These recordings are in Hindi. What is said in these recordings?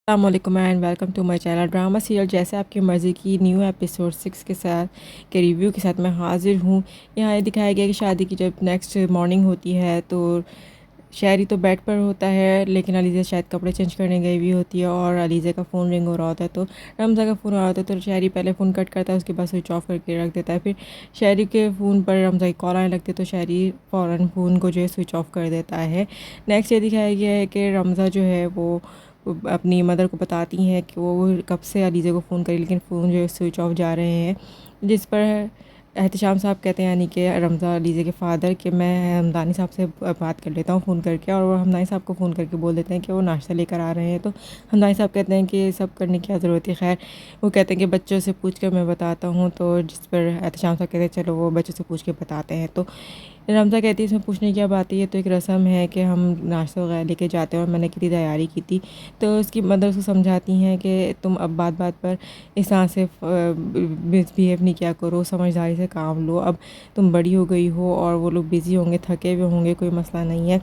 अस्सलामुअलैकुम and welcome to my channel drama serial जैसे आपकी मर्ज़ी की न्यू एपिसोड 6 के साथ के रिव्यू के साथ मैं हाज़िर हूँ। यहाँ ये दिखाया गया कि शादी की जब नेक्स्ट मॉर्निंग होती है तो शहरी तो बेड पर होता है, लेकिन अलीज़ा शायद कपड़े चेंज करने गई हुई होती है और अलीज़ा का फ़ोन रिंग हो रहा होता है। तो रमज़ा का फ़ोन आ रहा होता है तो शहरी पहले फ़ोन कट करता है, उसके बाद स्विच ऑफ करके रख देता है। फिर शहरी के फ़ोन पर रमज़ा की कॉल आने लगती है तो शहरी फ़ौरन फ़ोन को जो है स्विच ऑफ कर देता है। नेक्स्ट ये दिखाया गया है कि रमज़ा जो है वो अपनी मदर को बताती हैं कि वो कब से अलीज़ा को फ़ोन करी लेकिन फ़ोन जो है स्विच ऑफ जा रहे हैं, जिस पर एहतशाम साहब कहते हैं यानी कि रमज़ा अलीज़ा के फ़ादर कि मैं हमदानी साहब से बात कर लेता हूँ फ़ोन करके, और वो हमदानी साहब को फ़ोन करके बोल देते हैं कि वो नाश्ता लेकर आ रहे हैं। तो हमदानी साहब कहते हैं कि ये सब करने की क्या ज़रूरत है। खैर वो कहते हैं कि बच्चों से पूछ कर मैं बताता हूँ, तो जिस पर एहतशाम साहब कहते हैं चलो वो बच्चों से पूछ के बताते हैं। तो रमज़ा कहती है इसमें पूछने की क्या बात है, ये तो एक रस्म है कि हम नाश्ता वगैरह लेके जाते हैं और मैंने कितनी तैयारी की थी। तो उसकी मदर उसको समझाती हैं कि तुम अब बात बात पर इस तरह से मिसबिहेव नहीं किया करो, समझदारी से काम लो, अब तुम बड़ी हो गई हो और वो लोग बिज़ी होंगे, थके हुए होंगे, कोई मसला नहीं है।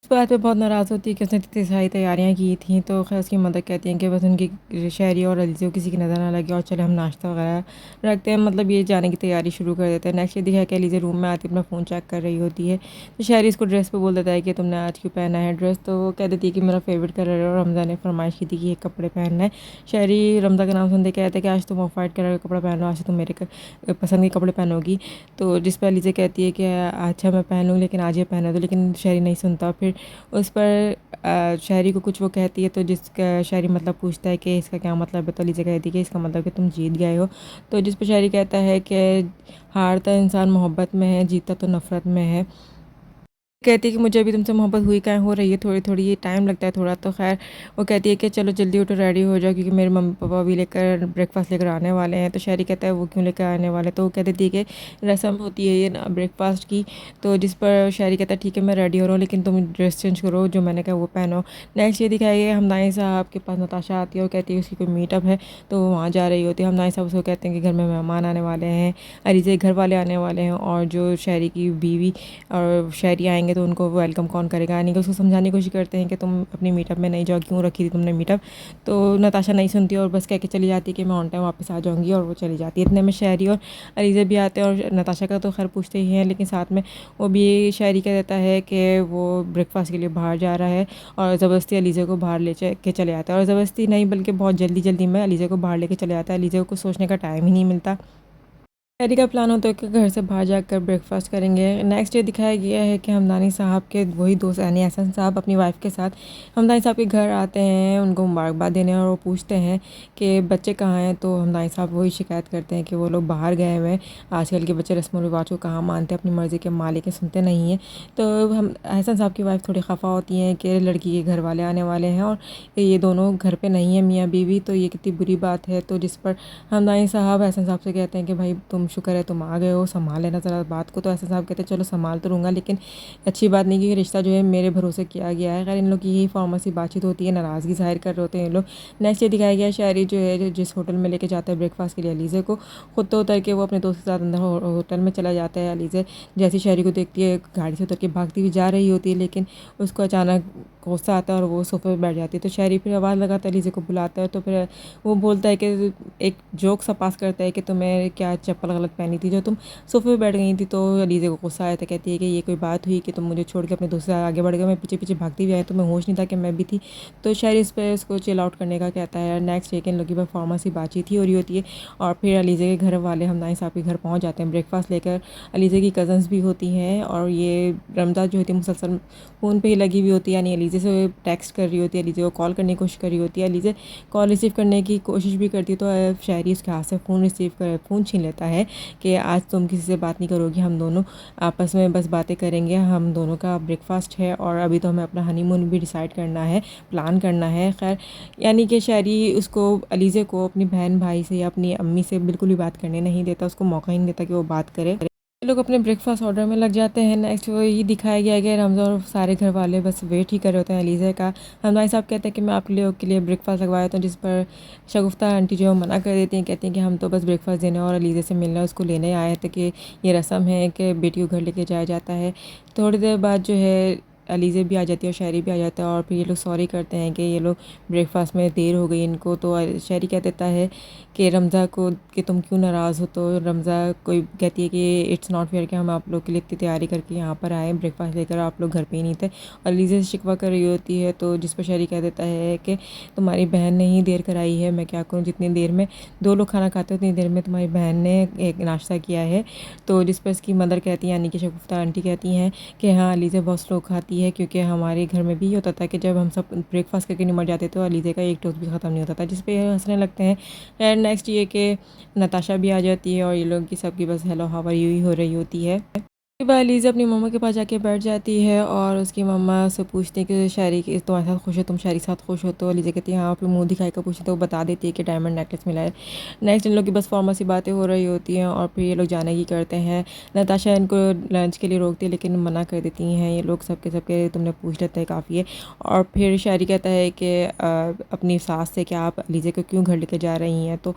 इस बात पे बहुत नाराज़ होती है कि उसने इतनी सारी तैयारियां की थी। तो खैर उसकी मदर कहती हैं कि बस उनकी शहरी और अलीज़ा को किसी की नज़र ना लगे और चले हम नाश्ता वगैरह रखते हैं, मतलब ये जाने की तैयारी शुरू कर देते हैं। नेक्स्ट ये दिखा है कि अलीज़ा रूम में आती अपना फ़ोन चेक कर रही होती है तो शहरी इसको ड्रेस पे बोल देता है कि तुमने आज क्यों पहना है ड्रेस। तो वो कह देती है कि मेरा फेवरेट कलर है और रमज़ा ने फरमाइश की थी कि ये कपड़े पहनना है। शहरी रमज़ा का नाम सुनते कहते हैं कि आज तुम ऑफ वाइट कलर का कपड़ा पहन लो, आज तुम मेरे पसंद के कपड़े पहनोगी। तो जिस पर अलीज़ा कहती है कि अच्छा मैं पहन लूँ लेकिन आज ये पहना दो, लेकिन शहरी नहीं सुनता। फिर उस पर शहरी को कुछ वो कहती है तो जिसका शहरी मतलब पूछता है कि इसका क्या मतलब है। तो अलीज़ा कहती है कि इसका मतलब कि तुम जीत गए हो। तो जिस पर शहरी कहता है कि हारता इंसान मोहब्बत में है, जीता तो नफ़रत में है। कहती है कि मुझे अभी तुमसे मोहब्बत हुई काहे हो रही है, थोड़ी थोड़ी ये टाइम लगता है थोड़ा। तो खैर वो कहती है कि चलो जल्दी उठो रेडी हो जाओ क्योंकि मेरे मम्मी पापा भी लेकर ब्रेकफास्ट लेकर आने वाले हैं। तो शहरी कहता है वो क्यों लेकर आने वाले हैं। तो वो कह देती है कि रस्म होती है ये ना ब्रेकफास्ट की। तो जिस पर शहरी कहता है ठीक है मैं रेडी हो रहा हूँ लेकिन तुम ड्रेस चेंज करो, जो मैंने कहा वो पहनो। नेक्स्ट ये दिखाया गया हमदानी साहब के पास नताशा आती है और कहती है उसकी कोई मीटअप है तो वो वहाँ जा रही होती है। हमदानी साहब उसको कहते हैं कि घर में मेहमान आने वाले हैं, अलीज़ा के घर वाले आने वाले हैं और जो शहरी की बीवी और शहरी आएंगे तो उनको वेलकम कौन करेगा। यानी कि उसको समझाने की कोशिश करते हैं कि तुम अपनी मीटअप में नहीं जाओ, क्यों रखी थी तुमने मीटअप। तो नताशा नहीं सुनती और बस कह के चली जाती है कि मैं ऑन टाइम वापस आ जाऊँगी, और वो चली जाती है। इतने में शहरी और अलीज़ा भी आते हैं और नताशा का तो खैर पूछते ही हैं, लेकिन साथ में वो भी शहरी कह देता है कि वो ब्रेकफास्ट के लिए बाहर जा रहा है और ज़बरदस्ती अलीज़ा को बाहर के चले आता है। और ज़बरदस्ती नहीं बल्कि बहुत जल्दी जल्दी में अलीज़ा को बाहर लेके चले आता है। अलीज़ा को कुछ सोचने का टाइम ही नहीं मिलता। शहरी का प्लान होता है कि घर से बाहर जाकर ब्रेकफास्ट करेंगे। नेक्स्ट ये दिखाया गया है कि हमदानी साहब के वही दोस्त यानी एहसन साहब अपनी वाइफ के साथ हमदानी साहब के घर आते हैं उनको मुबारकबाद देने, और वो पूछते हैं कि बच्चे कहाँ हैं। तो हमदानी साहब वही शिकायत करते हैं कि वो लोग बाहर गए हुए हैं, आजकल के बच्चे रस्म व रिवाज को कहाँ मानते हैं, अपनी मर्ज़ी के मालिक सुनते नहीं हैं। तो हम एहसन साहब की वाइफ थोड़ी खफा होती हैं कि लड़की के घर वाले आने वाले हैं और ये दोनों घर पर नहीं है मियाँ बीवी, तो ये कितनी बुरी बात है। तो जिस पर हमदानी साहब एहसन साहब से कहते हैं कि भाई तुम शुक्र है तुम आ गए हो, संभाल लेना ज़रा बात को। तो एहसन साहब कहते हैं चलो संभाल तो लूँगा, लेकिन अच्छी बात नहीं कि रिश्ता जो है मेरे भरोसे किया गया है। खैर इन लोग की यही फॉर्मल सी बातचीत होती है, नाराज़गी जाहिर कर रहे होते हैं ये लोग। नेक्स्ट ये दिखाया गया शायरी जो है जिस होटल में लेके जाता है ब्रेकफास्ट के लिए अलीज़ा को, खुद तो उतर के वो अपने दोस्त के साथ अंदर होटल में चला जाता है। अलीज़ा जैसी शायरी को देखती है गाड़ी से उतर के भागती हुई जा रही होती है, लेकिन उसको अचानक गुस्सा आता है और वो सोफे पर बैठ जाती है। तो शायरी फिर आवाज़ लगाता है अलीज़ा को बुलाता है। तो फिर वो बोलता है कि एक जोक सा पास करता है कि तुम्हें क्या चप्पल गलत पहनी थी जो तुम सोफे पे बैठ गई थी। तो अलीज़ा को गुस्सा आया था, कहती है कि ये कोई बात हुई कि तुम मुझे छोड़ के अपने दोस्त से आगे बढ़ गए, मैं पीछे पीछे भागती हुई आई, तुम्हें होश नहीं था कि मैं भी थी। तो शायरी इस पर उसको चिल आउट करने का कहता है। नेक्स्ट एक इन लोगों की परफॉर्मेंस की बातचीत ही हो रही होती है और फिर अलीज़ा के घर वाले हमदानी साहब के घर पहुँच जाते हैं ब्रेकफास्ट लेकर। अलीज़ा की कज़न्स भी होती हैं और ये रमज़ा जो होती है मुसलसल फ़ोन पे ही लगी हुई होती है, यानी अलीज़ा से टेक्स्ट कर रही होती है, अलीज़ा को कॉल करने की कोशिश कर रही होती है। अलीज़ा कॉल रिसीव करने की कोशिश भी करती है तो शायरी उसके हाथ से फ़ोन छीन लेता है कि आज तुम किसी से बात नहीं करोगी, हम दोनों आपस में बस बातें करेंगे, हम दोनों का ब्रेकफास्ट है और अभी तो हमें अपना हनीमून भी डिसाइड करना है, प्लान करना है। खैर यानी कि शायरी उसको अलीज़ा को अपनी बहन भाई से या अपनी अम्मी से बिल्कुल भी बात करने नहीं देता, उसको मौका ही नहीं देता कि वो बात करे। ये लोग अपने ब्रेकफास्ट ऑर्डर में लग जाते हैं। नेक्स्ट वो यही दिखाया गया है कि रमज़ा और सारे घर वाले बस वेट ही कर रहे होते हैं अलीज़ा का। हमदानी साहब कहते हैं कि मैं आप लोगों के लिए ब्रेकफास्ट लगवाया था, जिस पर शगुफ्ता आंटी जो है वो मना कर देती हैं, कहती हैं कि हम तो बस ब्रेकफास्ट देने और अलीज़ा से मिलने उसको लेने आए थे कि ये रस्म है कि बेटी को घर लेके जाया जाता है। थोड़ी देर बाद जो है अलीज़ा भी आ जाती है और शहरी भी आ जाता है और फिर ये लोग सॉरी करते हैं कि ये लोग ब्रेकफास्ट में देर हो गई इनको। तो शहरी कह देता है कि रमज़ा को कि तुम क्यों नाराज़ हो। तो रमज़ा कोई कहती है कि इट्स नॉट फेयर कि हम आप लोग के लिए इतनी तैयारी करके यहाँ पर आए ब्रेकफास्ट लेकर, आप लोग घर पे ही नहीं थे। और अलीज़ा से शिकवा कर रही होती है, तो जिस पर शहरी कह देता है कि तुम्हारी बहन ने ही देर कराई है, मैं क्या करूँ, जितनी देर में 2 लोग खाना खाते हो उतनी देर में तुम्हारी बहन ने एक नाश्ता किया है। तो जिस पर इसकी मदर कहती है यानी कि शगुफ्ता आंटी कहती हैं कि हाँ अलीज़ा बहुत स्लो खाती है, क्योंकि हमारे घर में भी होता था कि जब हम सब ब्रेकफास्ट करके निमट जाते तो अलीज़ा का एक टोस्ट भी ख़त्म नहीं होता था, जिस पे हंसने लगते हैं। एंड नेक्स्ट ये कि नताशा भी आ जाती है और ये लोग की सबकी बस हेलो हाउ आर यू ही हो रही होती है। उसके बाद लीज़ा अपनी मम्मा के पास जाके बैठ जाती है और उसकी मम्मा से पूछती है कि शायरी की तुम्हारे साथ खुश हो, तुम शायरी के साथ खुश हो। तो लीज़ा कहती है हाँ, फिर मुंह दिखाई कर पूछती तो वो बता देती है कि डायमंड नेकलेस मिला है। नेक्स्ट इन लोग की बस फॉर्मल सी बातें हो रही होती हैं और फिर ये लोग जाने की करते हैं। नताशा इनको लंच के लिए रोकती है लेकिन मना कर देती हैं ये लोग, सबके सबके तुमने पूछ लेते हैं काफ़ी है। और फिर शायरी कहता है कि अपनी सास से कि आप लीज़ा को क्यों घर लेके जा रही हैं। तो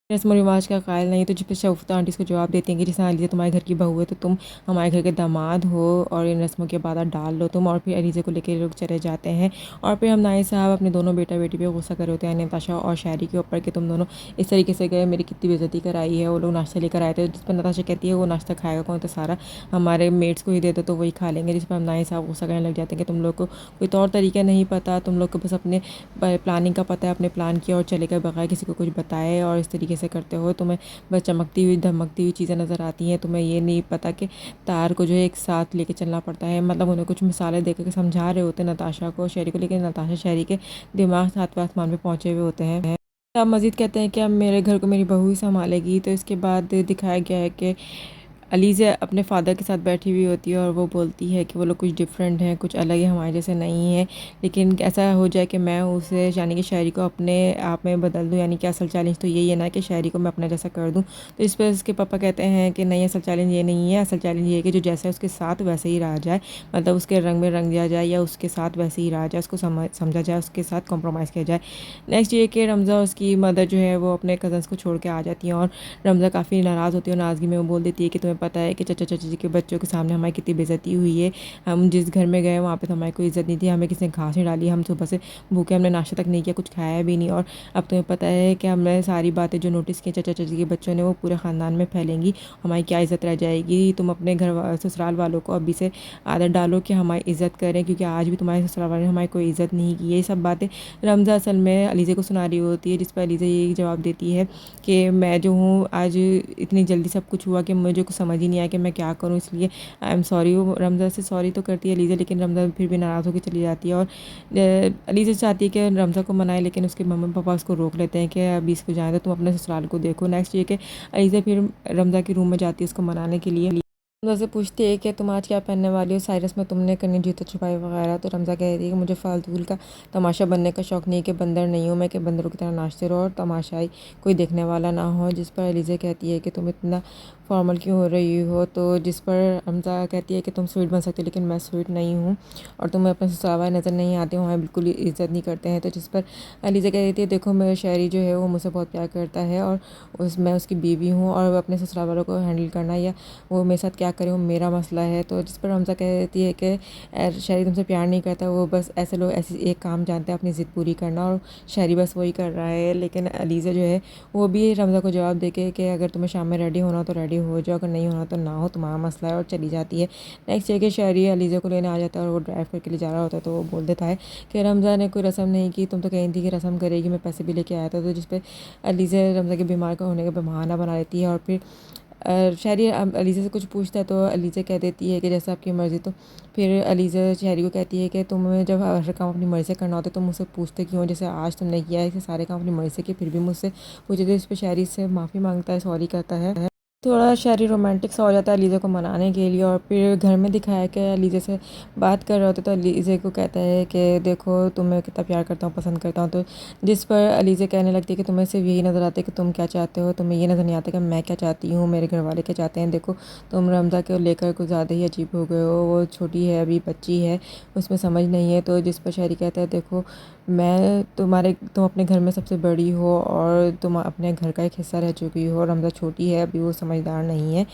रस्म रिवाज का कायल नहीं। तो जिस पर शगुफ्ता आंटी इसको जवाब देती हैं कि जैसे अलीज़ा तुम्हारे घर की बहू है तो तुम हमारे घर के दामाद हो और इन रस्मों के बाद डाल लो तुम। और फिर अलीज़ा को लेकर लोग चले जाते हैं और फिर हम नाई साहब अपने दोनों बेटा बेटी पे गुस्सा कर रहे होते हैं नताशा और शायरी के ऊपर कि तुम दोनों इस तरीके से गए, मेरी कितनी बेइज्जती कराई है। वो लोग नाश्ता लेकर आए थे, जिस पर नताशा कहती है वो नाश्ता खाएगा कौन, तो सारा हमारे मेट्स को ही दे दो तो वही खा लेंगे। जिस पर हम नाई साहब गुस्सा करने लग जाते हैं कि तुम लोग को कोई तौर तरीका नहीं पता, तुम लोग को बस अपने प्लानिंग का पता है, अपने प्लान किया और चले गए बगैर किसी को कुछ बताए और इस तरीके से करते हो तुम्हें बस चमकती हुई धमकती हुई चीज़ें नज़र आती हैं। तुम्हें ये नहीं पता कि तार को जो है एक साथ लेके चलना पड़ता है। मतलब उन्हें कुछ मिसालें देकर के समझा रहे होते हैं नताशा को शहरी को, लेकिन नताशा शहरी के दिमाग सातवें आसमान पे पहुंचे हुए होते हैं। अब मज़ीद कहते हैं कि अब मेरे घर को मेरी बहू ही संभालेगी। तो इसके बाद दिखाया गया है कि अलीज़ा अपने फादर के साथ बैठी हुई होती है और वो बोलती है कि वो लोग कुछ डिफरेंट हैं, कुछ अलग है, हमारे जैसे नहीं है, लेकिन ऐसा हो जाए कि मैं उसे यानी कि शायरी को अपने आप में बदल दूं। यानी कि असल चैलेंज तो यही है ना कि शायरी को मैं अपना जैसा कर दूं। तो इस पर उसके पापा कहते हैं कि नहीं, असल चैलेंज ये नहीं है, असल चैलेंज ये है कि जो जैसा है उसके साथ वैसे ही रहा जाए, मतलब उसके रंग में रंग दिया जाए या उसके साथ वैसे ही रहा जाए, उसको समझा जाए, उसके साथ कॉम्प्रोमाइज़ किया जाए। नेक्स्ट ये कि रमज़ा उसकी मदर जो है वो अपने कज़न्स को छोड़ के आ जाती हैं और रमज़ा काफ़ी नाराज़ होती है और नाराज़गी में वो बोल देती है कि तुम्हें पता है कि चाचा चाची जी के बच्चों के सामने हमारी कितनी बेइज्जती हुई है, हम जिस घर में गए वहाँ पे तो हमारी कोई इज़्ज़त नहीं थी, हमें किसी ने घास नहीं डाली, हम सुबह से भूखे, हमने नाश्ता तक नहीं किया, कुछ खाया भी नहीं। और अब तुम्हें पता है कि हमने सारी बातें जो नोटिस की चाचा चाची के बच्चों ने वो पूरे ख़ानदान में फैलेंगी, हमारी क्या इज़्ज़त रह जाएगी। तुम अपने घर ससुराल वालों को अभी से आदत डालो कि हमारी इज़्ज़त करें, क्योंकि आज भी तुम्हारे ससुराल वालों ने हमारी कोई इज़्ज़त नहीं की। ये सब बातें रमज़ा असल में अलीज़ा को सुना रही होती है, जिस पर अलीज़ा ये जवाब देती है कि मैं जो हूँ आज इतनी जल्दी सब कुछ हुआ कि मुझे कुछ समझ ही नहीं आया कि मैं क्या करूँ, इसलिए आई एम सॉरी। वो रमज़ा से सॉरी तो करती है अलीज़ा, लेकिन रमज़ा फिर भी नाराज़ होकर चली जाती है और अलीज़ा चाहती है कि रमज़ा को मनाए, लेकिन उसके मम्मी पापा उसको रोक लेते हैं कि अभी इसको जाए तो तुम अपने ससुराल को देखो। नेक्स्ट ये कि अलीज़ा फिर रमज़ा के रूम में जाती है उसको मनाने के लिए। रमज़ा से पूछती है कि तुम आज क्या पहनने वाली हो, साइरस में तुमने करनी जूते छुपाई वगैरह। तो रमज़ा कहती है कि मुझे फालतूल का तमाशा बनने का शौक़ नहीं है, कि बंदर नहीं हूँ मैं कि बंदरों की तरह नाचते रहो और तमाशाई कोई देखने वाला ना हो। जिस पर अलीज़ा कहती है कि तुम इतना फॉर्मल क्यों हो रही हो। तो जिस पर रमज़ा कहती है कि तुम स्वीट बन सकती हो लेकिन मैं स्वीट नहीं हूँ और तुम्हें अपने ससुराल वाले नज़र नहीं आते हो, हमें बिल्कुल इज़्ज़त नहीं करते हैं। तो जिस पर अलीज़ा कह देती है देखो मेरा शायरी जो है वो मुझसे बहुत प्यार करता है और मैं उसकी बीवी हूँ और अपने ससुराल वालों को हैंडल करना या वो मेरे साथ क्या करे वो मेरा मसला है। तो जिस पर रमज़ा कह देती है कि शायरी तुमसे प्यार नहीं करता, वो बस ऐसे लोग ऐसी एक काम जानते हैं अपनी ज़िद पूरी करना और शायरी बस वही कर रहा है। लेकिन अलीज़ा जो है वो भी रमज़ा को जवाब दे के कि अगर तुम्हें शाम में रेडी होना तो रेडी हो जाओ, अगर नहीं होना तो ना हो, तुम्हारा मसला है, और चली जाती है। नेक्स्ट डे के शायरी अलीज़ा को लेने आ जाता है और वो ड्राइव करके ले जा रहा होता है। तो वो बोल देता है कि रमज़ा ने कोई रस्म नहीं की, तुम तो कही थी कि रस्म करेगी, मैं पैसे भी लेके आया था। तो जिस पर अलीज़ा रमज़ा के बीमार का होने का बहाना बना लेती है और फिर शायरी अलीज़ा से कुछ पूछता है तो अलीज़ा कह देती है कि जैसे आपकी मर्ज़ी। तो फिर अलीज़ा शायरी को कहती है कि तुम्हें जब हर काम अपनी मर्ज़ी से करना होता है तो मुझसे पूछते क्यों, जैसे आज तुमने किया है कि सारे काम अपनी मर्ज़ी से किए फिर भी मुझसे पूछे। तो इस पर शायरी से माफ़ी मांगता है, सॉरी करता है। थोड़ा शायरी रोमांटिक सा हो जाता है अलीज़ा को मनाने के लिए और फिर घर में दिखाया कि अलीज़ा से बात कर रहे होते तो अलीज़ा को कहता है कि देखो तुम्हें कितना प्यार करता हूँ, पसंद करता हूँ। तो जिस पर अलीज़ा कहने लगती है कि तुम्हें सिर्फ यही नज़र आता है कि तुम क्या चाहते हो, तुम्हें ये नज़र नहीं आता कि मैं क्या चाहती हूँ, मेरे घर वाले क्या चाहते हैं। देखो तुम रमज़ा को लेकर कुछ ज़्यादा ही अजीब हो गए हो, वो छोटी है अभी बच्ची है, उसमें समझ नहीं है। तो जिस पर शायरी कहता है देखो तुम अपने घर में सबसे बड़ी हो और तुम अपने घर का एक हिस्सा रह चुकी हो, रमज़ा छोटी है अभी, वो समझ समझदार नहीं है,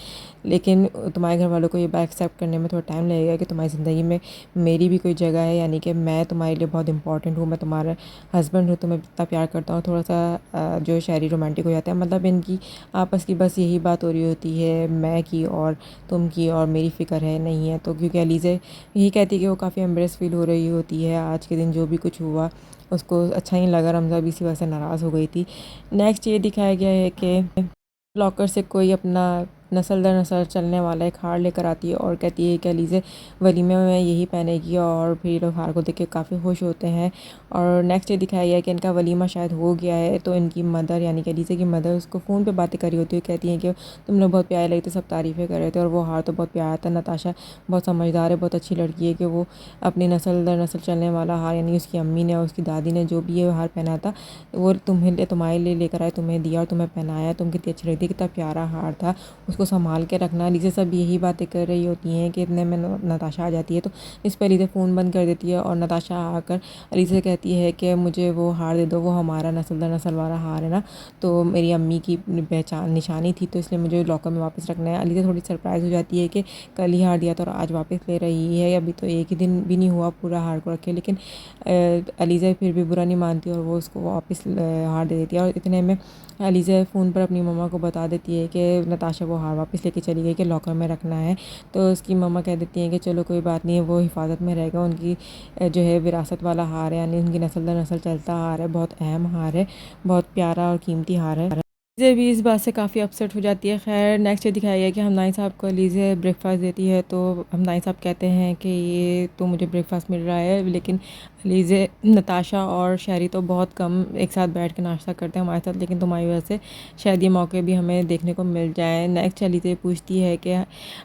लेकिन तुम्हारे घर वालों को ये बात एक्सेप्ट करने में थोड़ा टाइम लगेगा कि तुम्हारी ज़िंदगी में मेरी भी कोई जगह है, यानी कि मैं तुम्हारे लिए बहुत इंपॉर्टेंट हूँ, मैं तुम्हारा हस्बैंड हूँ, तुम्हें इतना प्यार करता हूँ। थोड़ा सा जो शायरी रोमांटिक हो जाता है, मतलब इनकी आपस की बस यही बात हो रही होती है, मैं की और तुम की और मेरी फ़िक्र है नहीं है। तो क्योंकि अलीज़ा यही कहती है कि वो काफ़ी एम्बरेस फील हो रही होती है, आज के दिन जो भी कुछ हुआ उसको अच्छा नहीं लगा, रमज़ा भी इसी वजह से नाराज़ हो गई थी। नेक्स्ट ये दिखाया गया है कि लॉकर से कोई अपना नस्ल दर नस्ल चलने वाला एक हार लेकर आती है और कहती है कि अलीज़ा वलीमे में यही पहनेगी, और फिर लोग हार को देख के काफ़ी खुश होते हैं। और नेक्स्ट ये दिखाया गया है कि इनका वलीमा शायद हो गया है, तो इनकी मदर यानी कि अलीज़ा की मदर उसको फ़ोन पे बातें कर रही होती है, कहती हैं कि तुम लोग बहुत प्यारे लगे थे, सब तारीफ़ें कर रहे थे और वो हार तो बहुत प्यारा था। नताशा बहुत समझदार है, बहुत अच्छी लड़की है कि वो अपनी नस्ल दर नस्ल चलने वाला हार, यानी उसकी अम्मी ने और उसकी दादी ने जो भी ये हार पहना था वो तुम्हारे लिए लेकर आए, तुम्हें दिया और तुम्हें पहनाया, तुम कितनी अच्छी लगती, कितना प्यारा हार था, उसको संभाल के रखना। अलीज़ा सब यही बातें कर रही होती हैं कि इतने में नताशा आ जाती है, तो इस पर अलीज़ा फ़ोन बंद कर देती है और नताशा आकर अलीज़ा कहती है कि मुझे वो हार दे दो, वो हमारा नस्ल दर नस्ल वाला हार है ना, तो मेरी अम्मी की पहचान निशानी थी, तो इसलिए मुझे लॉकर में वापस रखना है। अलीज़ा थोड़ी सरप्राइज़ हो जाती है कि कल ही हार दिया था और आज वापस ले रही है, अभी तो एक ही दिन भी नहीं हुआ पूरा हार को रखे, लेकिन अलीज़ा फिर भी बुरा नहीं मानती और वो उसको वापस हार दे देती है। और इतने में अलीज़ा फ़ोन पर अपनी मम्मा को बता देती है कि नताशा वो हार वापस लेके चली गई कि लॉकर में रखना है। तो उसकी मम्मा कह देती हैं कि चलो कोई बात नहीं है, वो हिफाजत में रहेगा, उनकी जो है विरासत वाला हार है, यानी उनकी नस्ल दर नस्ल चलता हार है, बहुत अहम हार है, बहुत प्यारा और कीमती हार है। लीज़ा भी इस बात से काफ़ी अपसेट हो जाती है। खैर नेक्स्ट ये दिखाया गया कि हमनाई साहब को लीज़ा ब्रेकफास्ट देती है, तो हमनाई साहब कहते हैं कि ये तो मुझे ब्रेकफास्ट मिल रहा है, लेकिन लीज़ा नताशा और शहरी तो बहुत कम एक साथ बैठ के नाश्ता करते हैं हमारे साथ, लेकिन तुम्हारी वजह से शायद ये मौके भी हमें देखने को मिल जाए। नेक्स्ट लीज़ा पूछती है कि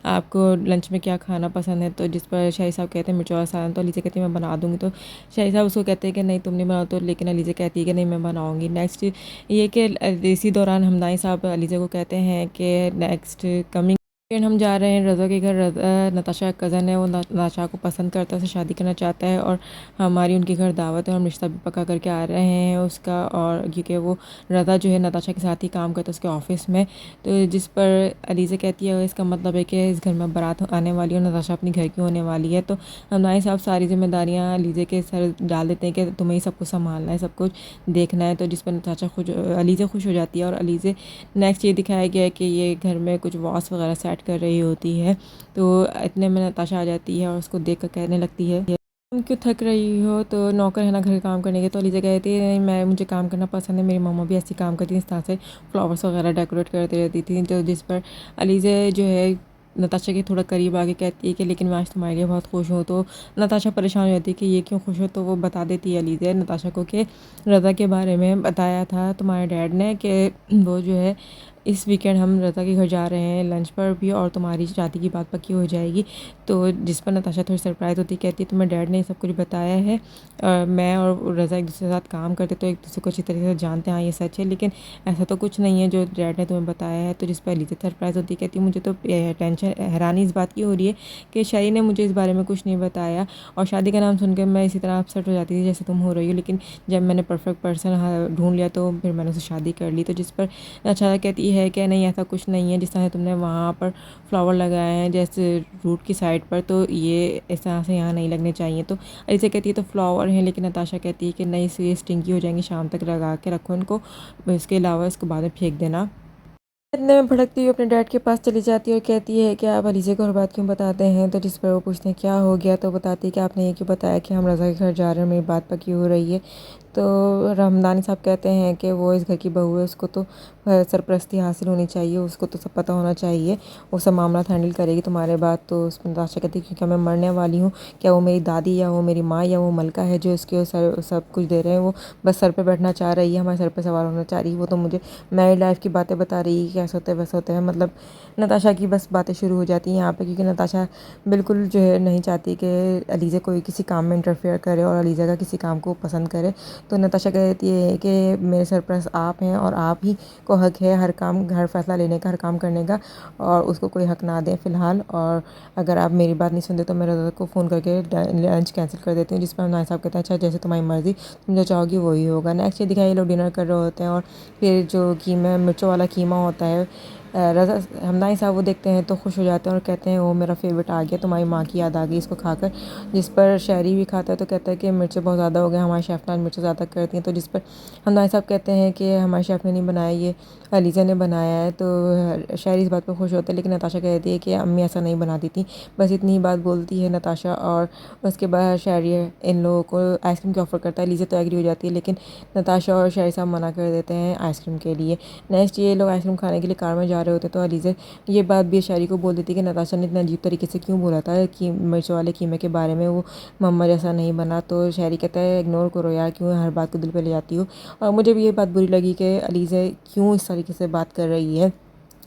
आपको लंच में क्या खाना पसंद है, तो जिस पर शाही साहब कहते हैं मिर्च वाला सालन, तो लीज़ा कहती है मैं बना दूँगी, तो शाही साहब उसको कहते हैं कि नहीं तुम नहीं बनाओ, तो लेकिन लीज़ा कहती है कि नहीं मैं बनाऊँगी। नेक्स्ट ये कि इसी दौरान हमदानी साहब अलीज़ा को कहते हैं कि नेक्स्ट कमिंग वीकेंड हम जा रहे हैं रज़ा के घर। रज़ा नताशा का कज़न है, वो नताशा को पसंद करता है, उससे शादी करना चाहता है और हमारी उनके घर दावत है और हम रिश्ता भी पक्का करके आ रहे हैं उसका। और क्योंकि वो रज़ा जो है नताशा के साथ ही काम करता है उसके ऑफिस में, तो जिस पर अलीज़ा कहती है इसका मतलब है कि इस घर में बारात आने वाली है और नताशा अपनी घर की होने वाली है। तो हमदानी साहब सारी जिम्मेदारियाँ अलीज़ा के सर डाल देते हैं कि तुम्हें ही सब कुछ संभालना है, सब कुछ देखना है, तो जिस पर नताशा अलीज़ा खुश हो जाती है। और अलीज़ा नेक्स्ट ये दिखाया गया है कि ये घर में कुछ वॉस वगैरह सेट कर रही होती है, तो इतने में नताशा आ जाती है और उसको देख कर कहने लगती है तुम क्यों थक रही हो, तो नौकर है ना घर काम करने के। तो अलीज़ा कहती है नहीं मैं मुझे काम करना पसंद है, मेरी मम्मा भी ऐसी काम करती थी, इस तरह से फ्लावर्स वगैरह डेकोरेट करती रहती थी। तो जिस पर अलीज़ा जो है नताशा के थोड़ा करीब आके कहती है कि लेकिन मैं आज तुम्हारे लिए बहुत खुश हूँ। तो नताशा परेशान हो जाती है कि ये क्यों खुश हो, तो वो बता देती है अलीज़ा नताशा को कि रज़ा के बारे में बताया था तुम्हारे डैड ने कि वो जो है इस वीकेंड हम रज़ा के घर जा रहे हैं लंच पर भी और तुम्हारी शादी की बात पक्की हो जाएगी। तो जिस पर नताशा थोड़ी सरप्राइज़ होती कहती है तुम्हें डैड ने सब कुछ बताया है, मैं और रज़ा एक दूसरे के साथ काम करते तो एक दूसरे को अच्छी तरीके से जानते हैं, हाँ ये सच है, लेकिन ऐसा तो कुछ नहीं है जो डैड ने तुम्हें बताया है। तो जिस पर अलीज़ा सरप्राइज़ होती कहती है मुझे तो टेंशन हैरानी इस बात की हो रही है कि शाही ने मुझे इस बारे में कुछ नहीं बताया, और शादी का नाम सुनकर मैं इसी तरह अपसेट हो जाती थी जैसे तुम हो रही हो, लेकिन जब मैंने परफेक्ट पर्सन ढूंढ लिया तो फिर मैंने उससे शादी कर ली। तो जिस पर अच्छा कहती है कि नहीं ऐसा कुछ नहीं है, जिस तरह तुमने वहाँ पर फ्लावर लगाए हैं जैसे रूट की साइड पर, तो ये इस तरह से यहाँ नहीं लगने चाहिए। तो ऐसे कहती है तो फ्लावर हैं, लेकिन नताशा कहती है कि नहीं ये स्टिंकी हो जाएंगी, शाम तक लगा के रखो इनको, इसके अलावा इसको बाद में फेंक देना। इतने में भड़कती हुई अपने डैड के पास चली जाती है और कहती है कि आप अलीज़ा को हर बात क्यों बताते हैं। तो जिस पर वो पूछते हैं क्या हो गया, तो बताती है कि आपने ये क्यों बताया कि हम रज़ा के घर जा रहे हैं, मेरी बात पक्की हो रही है। तो हमदानी साहब कहते हैं कि वो इस घर की बहू है, उसको तो सरपरस्ती हासिल होनी चाहिए, उसको तो सब पता होना चाहिए, वो सब मामला हैंडल करेगी तुम्हारे बाद। तो उस पर नताशा कहती है क्योंकि मैं मरने वाली हूँ, क्या वो मेरी दादी या वो मेरी माँ या वो मलका है जो इसके सर सब कुछ दे रहे हैं, वो बस सर पे बैठना चाह रही है, हमारे सर पे सवार होना चाह रही है, वो तो मुझे मैरिड लाइफ की बातें बता रही है कैसे होता है वैसे होता है। मतलब नताशा की बस बातें शुरू हो जाती हैं यहाँ पे, क्योंकि नताशा बिल्कुल जो है नहीं चाहती कि अलीज़ा कोई किसी काम में इंटरफेयर करे और अलीज़ा का किसी काम को पसंद करे। तो नताशा कहती है कि मेरे सरपरस्त आप हैं और आप ही को हक है हर काम, हर फैसला लेने का, हर काम करने का, और उसको कोई हक ना दें फ़िलहाल। और अगर आप मेरी बात नहीं सुनते तो मैं रज़ा को फ़ोन करके लंच कैंसिल कर देती हूँ। जिस पर नाई साहब कहते हैं अच्छा जैसे तुम्हारी मर्ज़ी, तुम जो चाहोगी वही होगा। नेक्स्ट ये दिखाई ये लोग डिनर कर रहे होते हैं और फिर जो कीमा मिर्चों वाला कीमा होता है रज़ा हमदानी साहब वो देखते हैं तो खुश हो जाते हैं और कहते हैं वो मेरा फेवरेट आ गया, तुम्हारी माँ की याद आ गई इसको खाकर। जिस पर शहरी भी खाता है तो कहता है कि मिर्चें बहुत ज़्यादा हो गई, हमारे शेफ़ ने आज मिर्चें ज़्यादा कर दी हैं। तो जिस पर हमदानी साहब कहते हैं कि हमारे शेफ़ ने नहीं बनाया, ये अलीज़ा ने बनाया है। तो शहरी इस बात पर खुश होते हैं, लेकिन नताशा कहती है कि अम्मी ऐसा नहीं बनाती थी। बस इतनी ही बात बोलती है नताशा, और उसके बाद शहरी इन लोगों को आइसक्रीम की ऑफ़र करता है। अलीज़ा तो एग्री हो जाती है, लेकिन नताशा और शहरी साहब मना कर देते हैं आइसक्रीम के लिए। नेक्स्ट ये लोग आइसक्रीम खाने के लिए कार में जा रहे होते तो अलीज़ा ये बात भी शहरी को बोल देती कि नताशा ने इतना अजीब तरीके से क्यों बोला था कि मिर्च वाले कीमे के बारे में, वो मम्मा जैसा नहीं बना। तो शहरी कहता है इग्नोर करो यार, क्यों हर बात को दिल पे ले जाती हो। और मुझे भी ये बात बुरी लगी कि अलीज़ा क्यों इस तरीके से बात कर रही है,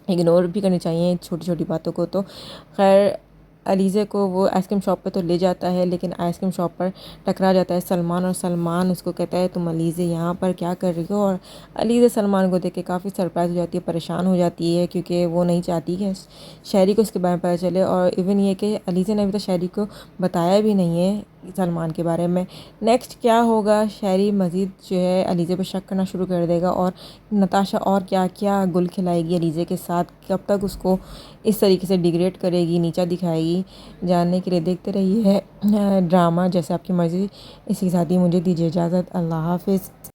इग्नोर भी करनी चाहिए छोटी छोटी बातों को। तो खैर अलीज़ा को वो आइसक्रीम शॉप पे तो ले जाता है, लेकिन आइसक्रीम शॉप पर टकरा जाता है सलमान, और सलमान उसको कहता है तुम अलीज़ा यहाँ पर क्या कर रही हो। और अलीज़ा सलमान को देख के काफ़ी सरप्राइज़ हो जाती है, परेशान हो जाती है, क्योंकि वो नहीं चाहती कि शहरी को इसके बारे में पता चले। और इवन ये कि अलीज़ा ने अभी तक शहरी को बताया भी नहीं है सलमान के बारे में। नेक्स्ट क्या होगा, शहरी मज़ीद जो है अलीज़ा पर शक करना शुरू कर देगा, और नताशा और क्या क्या गुल खिलाएगी अलीज़ा के साथ, कब तक उसको इस तरीके से डिग्रेड करेगी, नीचा दिखाएगी। जानने के लिए देखते रहिए ड्रामा जैसे आपकी मर्ज़ी। इसी के साथ ही मुझे दीजिए इजाज़त। अल्लाह हाफ़िज़।